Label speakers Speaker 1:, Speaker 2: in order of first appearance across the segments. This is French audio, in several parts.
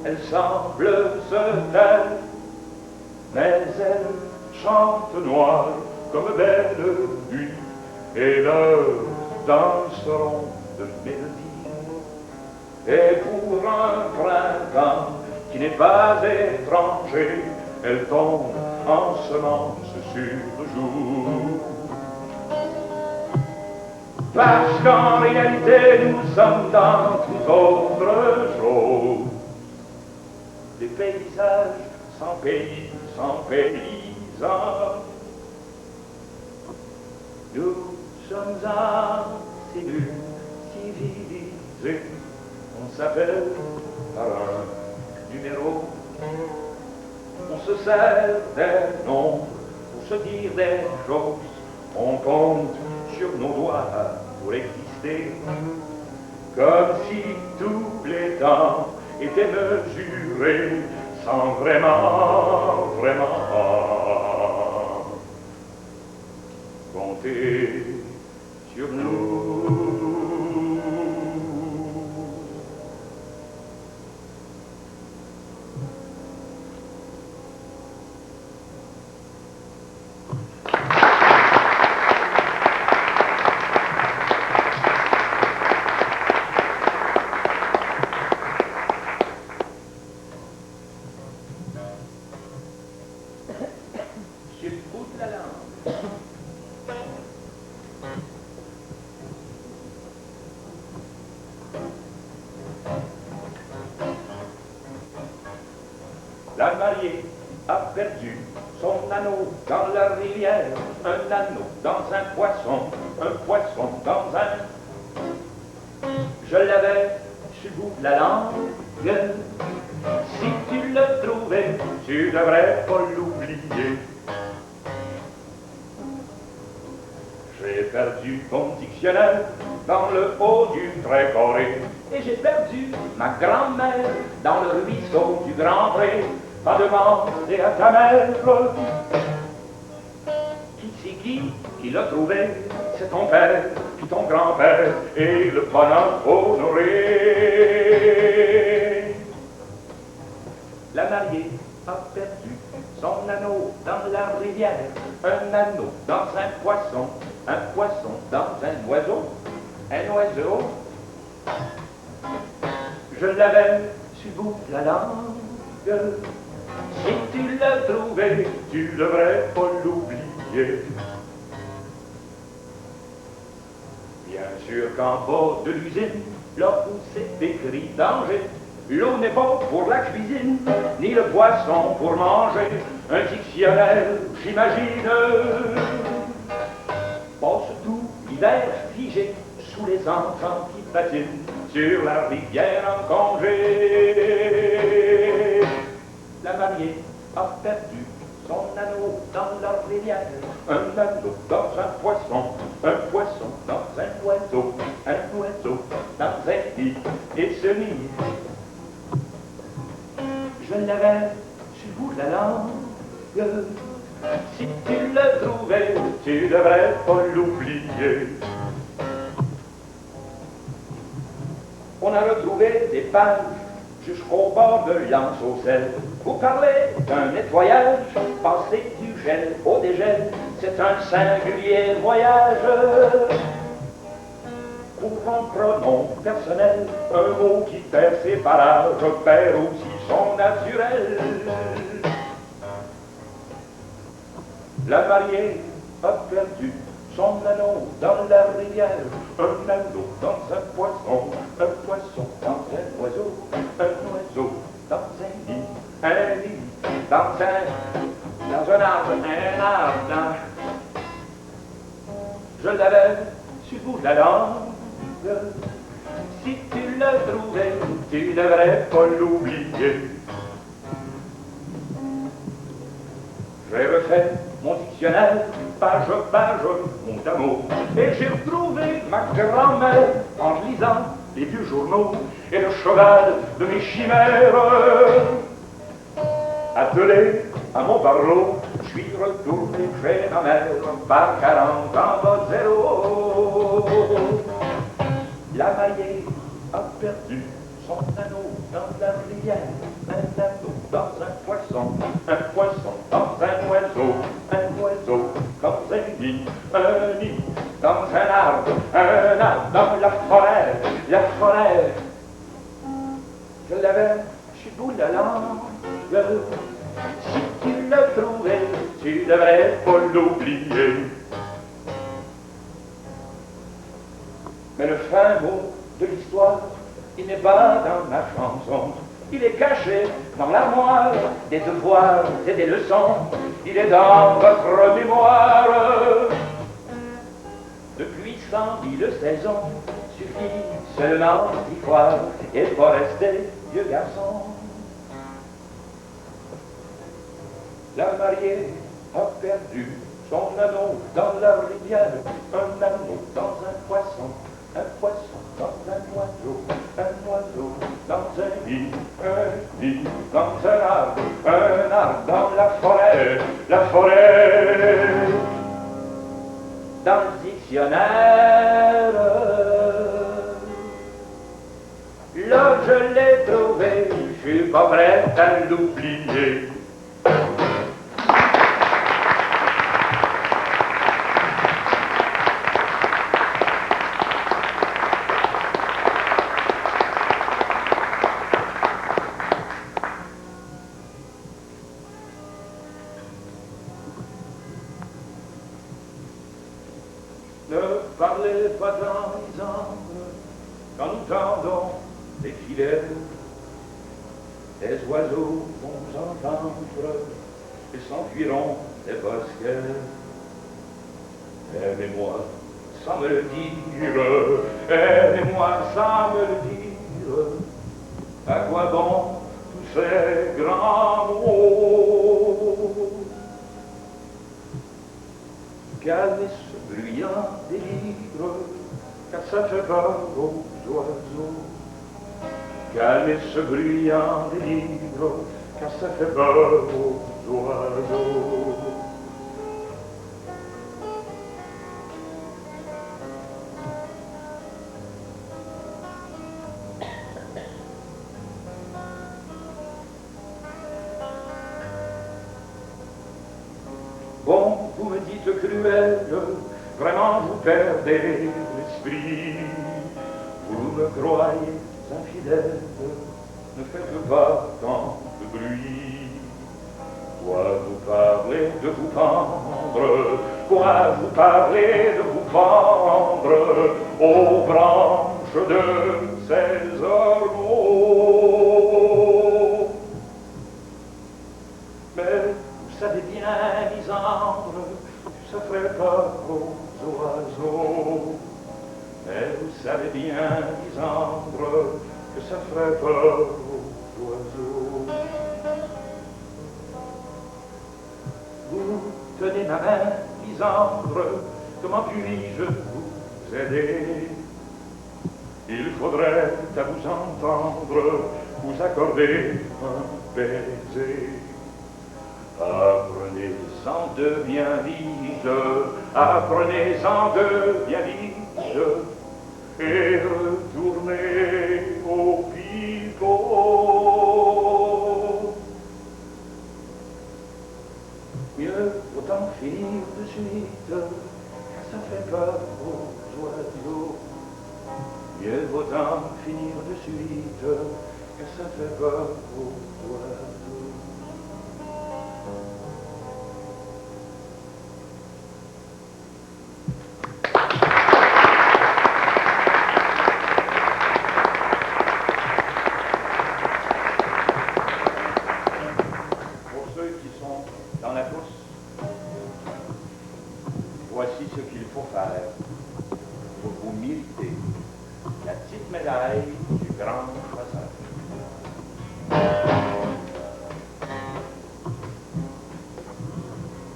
Speaker 1: elle semble se taire, mais elle chante noire comme belle nuit, et leurs danseront de mélodie. Et pour un printemps qui n'est pas étranger, elle tombe en semence sur le jour. Parce qu'en réalité nous sommes dans toute autre chose, des paysages sans pays, sans paysans. Nous sommes en cellule civilisée, on s'appelle par un numéro, on se sert des noms pour se dire des choses, on compte sur nos doigts pour exister, comme si tous les temps étaient mesurés sans vraiment compter sur nous. La mariée a perdu son anneau dans la rivière, un anneau dans un poisson dans un... Je l'avais sur le bout de la langue, si tu le trouvais, tu devrais pas l'oublier. J'ai perdu ton dictionnaire dans le haut du Tréport, et j'ai perdu ma grand-mère dans le ruisseau du Grand Pré. Va demander à ta mère qui c'est qui l'a trouvé, c'est ton père, puis ton grand-père et le bonhomme Honoré. La mariée a perdu son anneau dans la rivière, un anneau dans un poisson dans un oiseau, je l'avais sur le bout de la langue. Si tu l'as trouvé, tu devrais pas l'oublier. Bien sûr qu'en bas de l'usine, là où c'est écrit danger, l'eau n'est pas pour la cuisine, ni le poisson pour manger. Un dictionnaire, j'imagine, passe tout l'hiver figé sous les enfants qui patinent sur la rivière en congé. La mariée a perdu son anneau dans la rivière, un anneau dans un poisson dans un oiseau dans un nid, et ce nid, je l'avais sur le bout de la langue. Si tu le trouvais, tu devrais pas l'oublier. On a retrouvé des pages jusqu'au bord de l'Anse au sel. Vous parlez d'un nettoyage, passer du gel au dégel, c'est un singulier voyage. Pour un pronom personnel, un mot qui perd ses parages, perd aussi son naturel. La mariée a perdu son anneau dans la rivière, un anneau dans un poisson dans un oiseau dans un nid dans un arbre, Je l'avais sur le bout de la langue. Si tu le trouvais, tu devrais pas l'oublier. J'ai refait mon dictionnaire, page, mot à mot, et j'ai retrouvé ma grand-mère en lisant les vieux journaux et le cheval de mes chimères. Attelé à mon barreau, je suis retourné chez ma mère par 40 en bas de zéro. La mariée a perdu son anneau dans la rivière. dans un poisson dans un oiseau dans un nid dans un arbre dans la forêt. Je l'avais chez bout de la langue. Si tu l'as trouvé, tu devrais pas l'oublier. Mais le fin mot de l'histoire, il n'est pas dans ma chanson. Il est caché dans l'armoire des devoirs et des leçons. Il est dans votre mémoire. Depuis 100 000 saisons, suffit seulement d'y croire et pas rester vieux garçon. La mariée a perdu son anneau dans la rivière, un anneau dans un poisson dans un oiseau dans un nid dans un arbre dans la forêt, dans le dictionnaire. Là je l'ai trouvé, je suis pas prêt à l'oublier. Ne parlez pas dans les angles quand nous tendons les filets. Les oiseaux vont nous entendre et s'enfuiront des bosquets. Aimez-moi sans me le dire, aimez-moi sans me le dire. À quoi bon tous ces grands mots? Calmez ce bruyant délire, car ça fait peur aux oiseaux. Calmez ce bruyant délire, car ça fait peur aux oiseaux. Bon, vous me dites cruel, vraiment vous perdez l'esprit. Vous me croyez infidèle, ne faites pas tant de bruit. Quoi vous parler de vous pendre, quoi vous parler de vous pendre aux branches de ces ormeaux. Mais vous savez bien, Lisandre, que ça ferait peur aux oiseaux. Mais vous savez bien, Lisandre, que ça ferait peur aux oiseaux. Vous tenez ma main, Lisandre, comment puis-je vous aider? Il faudrait à vous entendre vous accorder un baiser. Apprenez-en de bien vite, apprenez-en de bien vite, et retournez au picot. Mieux autant finir de suite, car ça fait peur aux oiseaux. Mieux autant finir de suite, car ça fait peur aux oiseaux. Dans la course, voici ce qu'il faut faire pour vous mériter la petite médaille du grand chasseur.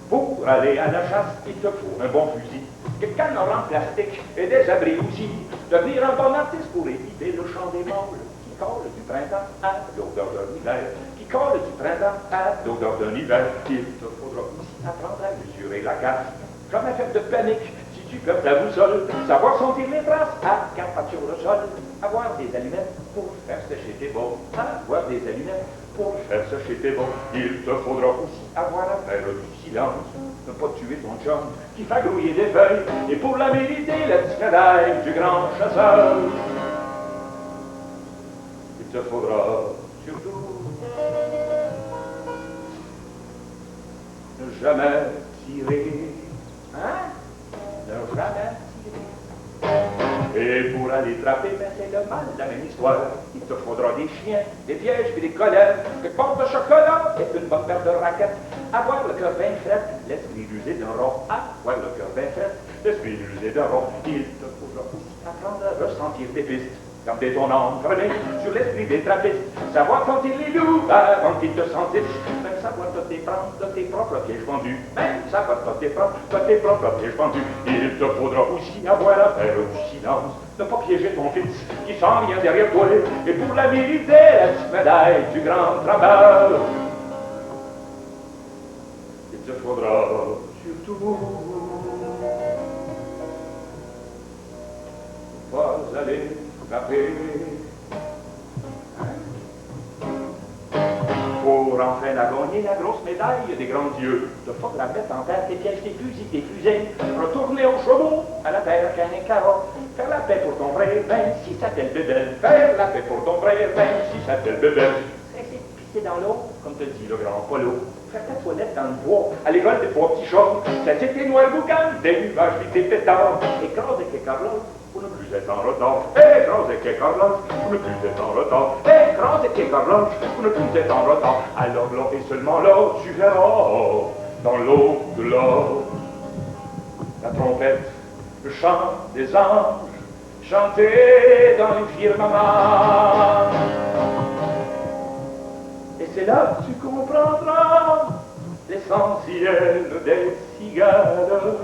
Speaker 1: Pour aller à la chasse, il te faut un bon fusil, quelques canons en plastique et des abris aussi, devenir un bon artiste pour éviter le chant des mâles qui colle du printemps à l'odeur d'un hiver, qui colle du printemps à l'odeur d'un hiver. Il te faudra aussi apprendre à mesurer la carte, jamais fait de panique si tu perds ta boussole, savoir sentir les traces à quatre pattes sur le sol, avoir des allumettes pour faire sécher tes bons, avoir des allumettes. Pour faire sécher tes bons, il te faudra aussi avoir à faire du silence. Ne pas tuer ton chum qui fait grouiller des feuilles. Et pour la mériter, la petite médaille du grand chasseur. Il te faudra surtout ne jamais tirer. Hein? Ne jamais tirer. Et pour aller trapper, ben c'est le mal, la même histoire. Il te faudra des chiens, des pièges et des colères, que porte de chocolat et une bonne paire de raquettes. Avoir le cœur bien fret, l'esprit usé d'un rond. Avoir le cœur bien fret, l'esprit usé d'un rond. Il te faudra aussi apprendre à ressentir tes pistes. Garder ton entraîné sur l'esprit des trappistes. Savoir sentir les loups avant qu'ils te sentissent. Même savoir te déprendre de tes propres pièges pendus. Même savoir te déprendre de tes propres pièges pendus. Il te faudra aussi avoir à faire du silence. Ne pas piéger ton fils qui sent rien derrière toi. Et pour la mériter, la petite médaille du grand travail. Il te faudra surtout pas aller frapper. Pour enfin la gagner, la grosse médaille des grands dieux, te faudra mettre en terre tes pièges, tes fusils, tes fusées, retourner au chevaux, à la terre qu'un carreau, faire la paix pour ton frère, même si ça t'appelle bébelle, faire la paix pour ton frère, même si ça t'appelle bébelle. Cesser de pisser dans l'eau, comme te dit le grand Polo, faire ta toilette dans le bois, à l'école des trois petits chats, cesser tes noix boucanes, des nuages vite des pétards, écraser tes carlottes, pour ne plus être en retard. Écraser tes carlottes, pour ne plus être en retard. Écraser tes carlottes, pour ne plus être en retard. Alors là et seulement là, tu verras, dans l'eau de l'or, la trompette, le chant des anges, chanter dans les firmaments. Et c'est là que tu comprendras l'essentiel des cigales.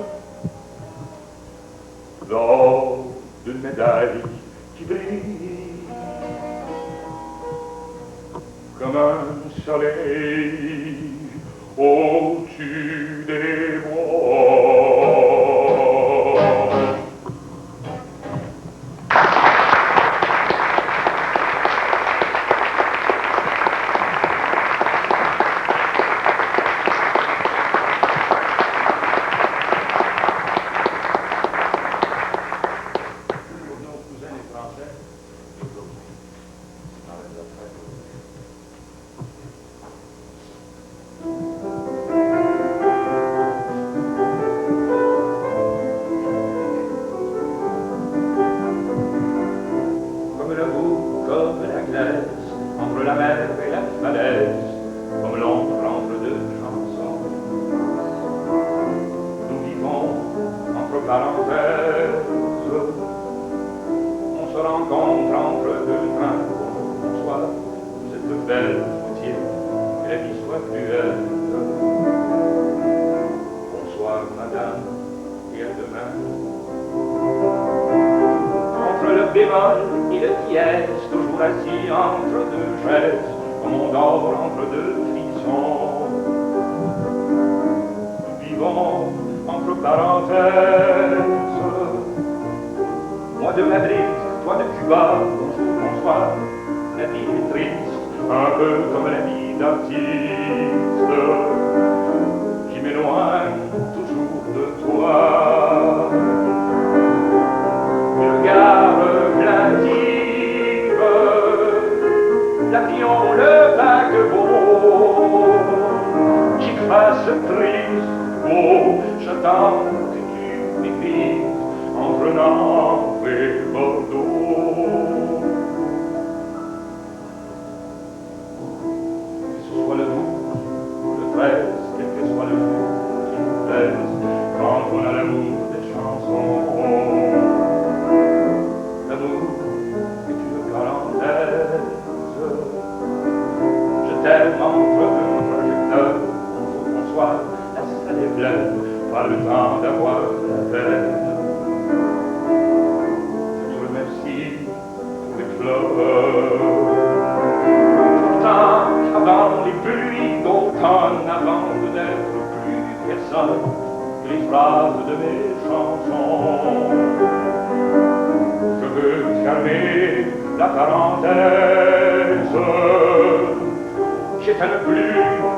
Speaker 1: L'or d'une médaille qui brille comme un soleil au-dessus des bois. Entre la mer et la falaise, comme l'ombre entre deux chansons. Nous vivons entre parenthèses, on se rencontre entre deux trains. Bonsoir, vous êtes belle, faut-il que la vie soit cruelle. Bonsoir, madame, et à demain. Entre le bémol et le dièse, toujours assis entre deux chaises, comme on dort entre deux frissons. Nous vivons entre parenthèses. Moi de Madrid, toi de Cuba, bonjour, bonsoir. La vie est triste, un peu comme la vie d'artiste, qui m'éloigne toujours de toi. Le regard plaintif, l'avion, le paquebot, qui fasse triste, oh, j'attends que tu m'écrives entre Nantes et Bordeaux. Que ce soit le 12 ou le 13, quel que soit le jour qui nous plaise, quand on a l'amour des chansons. L'amour est une parenthèse. Je t'aime entre deux projecteurs. Bonjour, bonsoir, la salle est pleine, pas le temps d'avoir la peine. Je vous remercie pour les fleurs. Pourtant, avant les pluies d'automne, avant de n'être plus personne, que les phrases de mes chansons, je veux fermer la parenthèse. J'éteins ne plus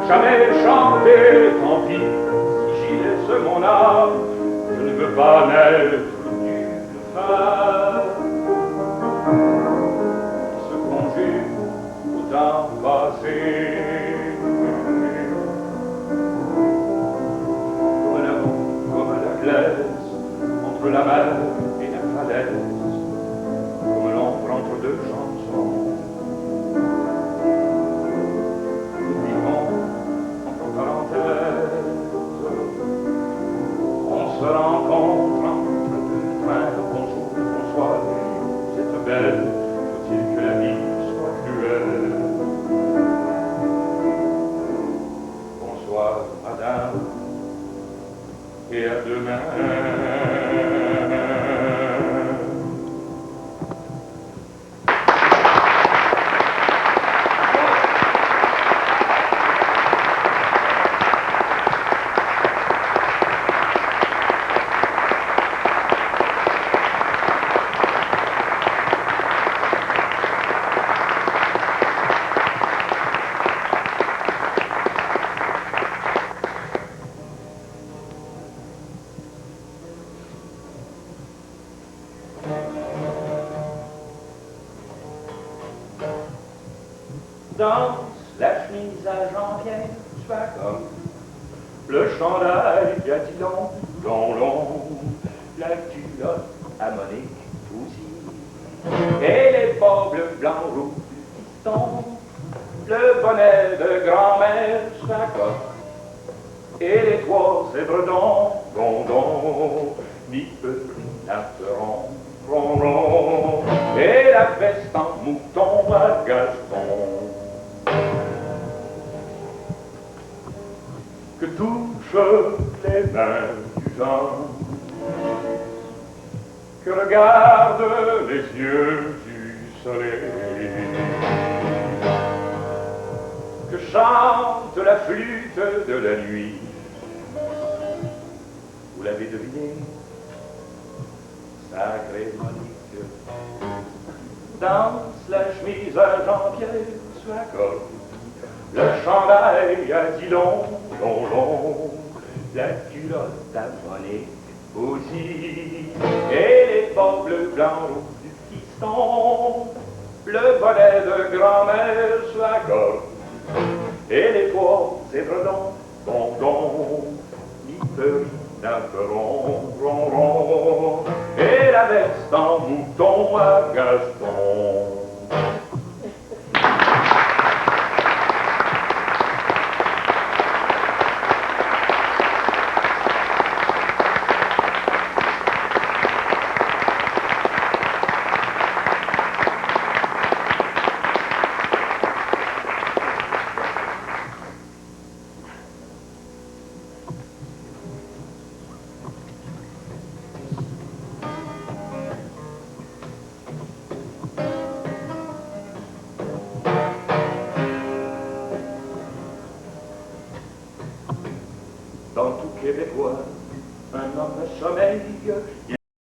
Speaker 1: jamais chanter, tant pis si j'y laisse mon âme. Je ne veux pas naître d'une femme qui se conjugue au temps passé. Comme la glace entre la mer et la falaise, comme l'ombre entre deux chansons. Nous vivons entre parenthèses, on se rencontre entre deux trains. Bonjour, bonsoir, vous êtes belle, faut-il que la vie soit cruelle? Bonsoir, madame, et à demain. Danse la chemise à Jean-Pierre Swagger, le chandail à Dillon, long, la culotte à Monique Fouzy, et les bas bleus blancs rouges du piston, le bonnet de grand-mère Swagger, et les trois édredons, gondon, mi petit naperon, ron, et la veste en mouton à Gaston. Que touchent les mains du vent, que regardent les yeux du soleil, que chante la flûte de la nuit. Vous l'avez deviné, sacré Monique, danse la chemise à Jean-Pierre Swagger, le chandail à Dillon, long, la culotte à Monique Fouzy, et les bas bleus blancs rouges du piston, le bonnet de grand-mère Swagger, et les trois édredons, gondon, mi-petit naperon, ron, et la veste en mouton à Gaston. Dans tout Québécois, un homme sommeille.